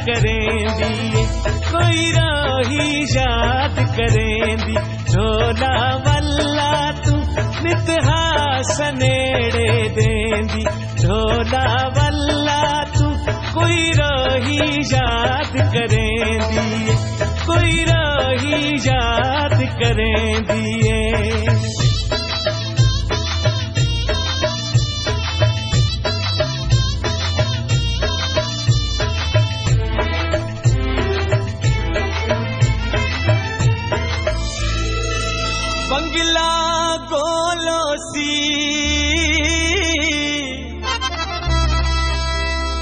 करेंदी, कोई राही याद करेंदी, झोला वल्ला तू नित हास नेड़े देंदी, झोला वल्ला तू कोई राही याद करेंदी, कोई राही याद करेंदी। बंगला गोलोसी,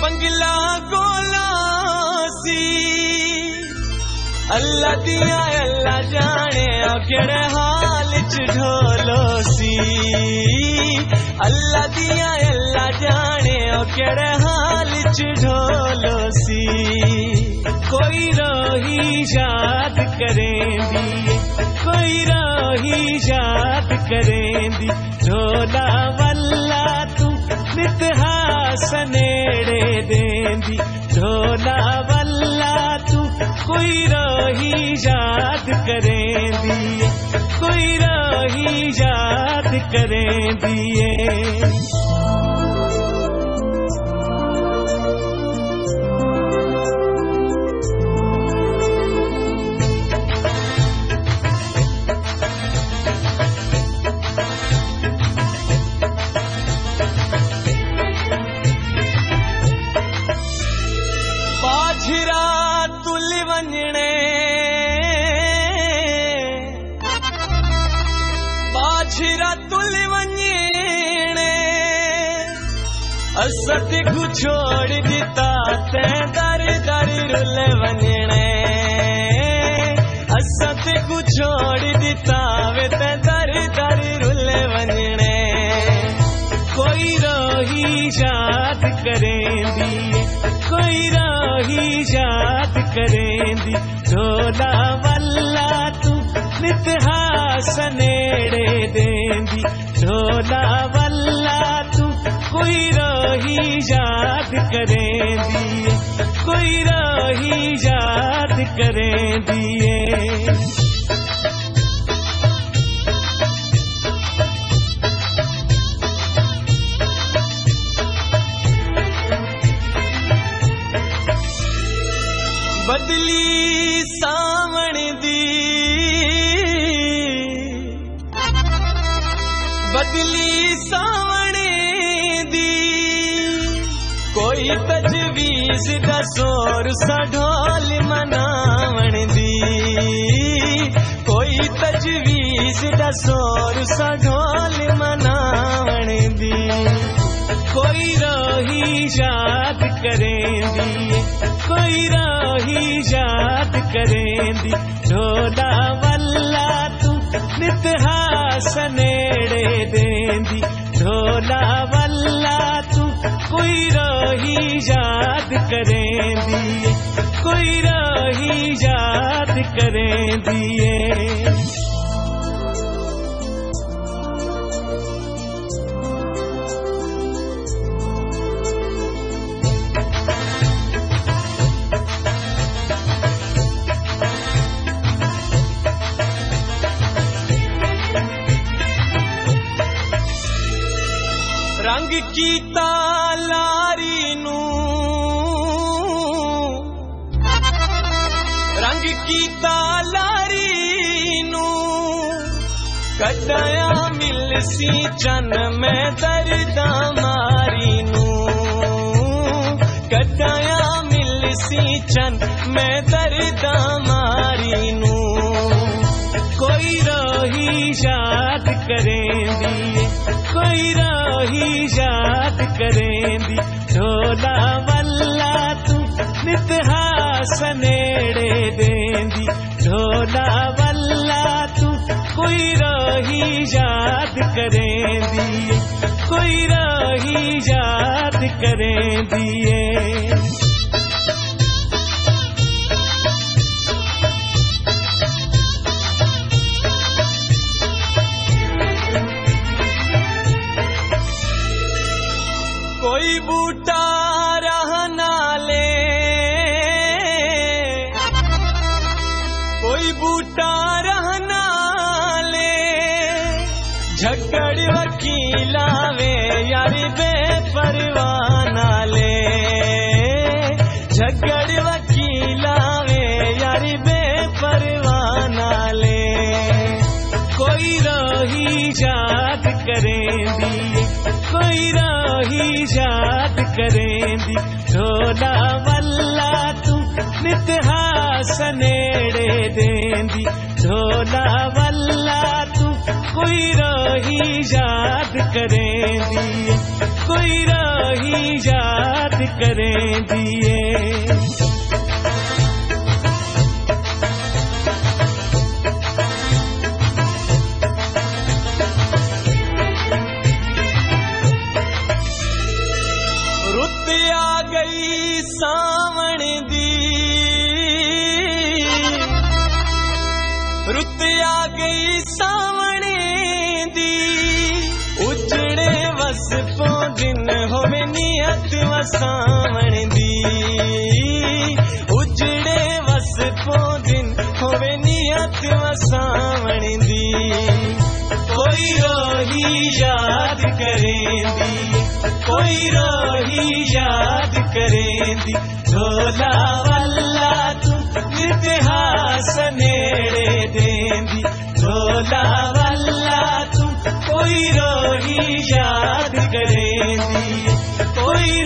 बंगला गोलोसी, अल्लाह दिया अल्लाह जाने केड़े हाल च ढोलोसी, अल्लाह दिया अल्लाह जाने केड़े हाल च ढोलोसी, कोई राही याद करेंदी, कोई राही याद करेंदी, झोला वल्ला तू नित हास नेड़े देंदी, झोला वल्ला तू कोई राही याद करेंदी, कोई राही याद करेंदी। बाझरा तुल वञणे, बाझरा तुल वञणे, असत को छोड़ दिता ते दर दर रुल वञणे, असत को छोड़ दिता वे ते दर दर रुल वञणे, कोई राही याद करेंदी, कोई राही याद करेंदी, झोला वल्ला तू नित हास नेड़े देंदी, झोला वल्ला तू कोई राही याद करेंदी, कोई राही याद करेंदी। बदली सावण दी, बदली सावण दी, कोई तजवीज दा सोर सा ढोल मनावण दी, कोई तजवीज दा सोर सा ढोल मनावण दी, कोई राही याद करेंदी, कोई राही याद करेंदी, झोला वल्ला तू नित हास नेड़े देंदी, झोला वल्ला तू कोई राही याद करेंदी, कोई राही याद करेंदी। रंग कीता लारी नू, रंग कीता लारी नू, कटाया मिलसी चन में दर्दा मारी नू, कटाया मिलसी चन में दर्दा मारी नू, कोई राही याद करेंदी, कोई राही याद करेंदी, झोला वल्ला तू नित हास नेड़े देंदी, झोला वल्ला तू कोई राही याद करेंदी, कोई राही याद करेंदी। कोई बूटा रहना ले, वकीला वे यारी बेपरवाह नाले झगड़ वकीला वे यारी बेपरवाह नाले कोई रही याद करेंदी कोई रही याद करेंदी ढोला वल्ला तू नितहास नेड़े देंदी ढोला वल्ला तू कोई रही याद करेंदी कोई रही याद करेंदी रुत आ गई सावण दी रुत आ गई सावण दी उजड़े वस पो दिन होवे नियत वसावण दी उजड़े वस पो दिन होवे नियत वसावण दी कोई रोही याद करेंदी कोई रोही याद करेंदी ढोला वल्ला तू इतिहास नेड़े देंदी ढोला वल्ला तू कोई रोही याद करेंदी कोई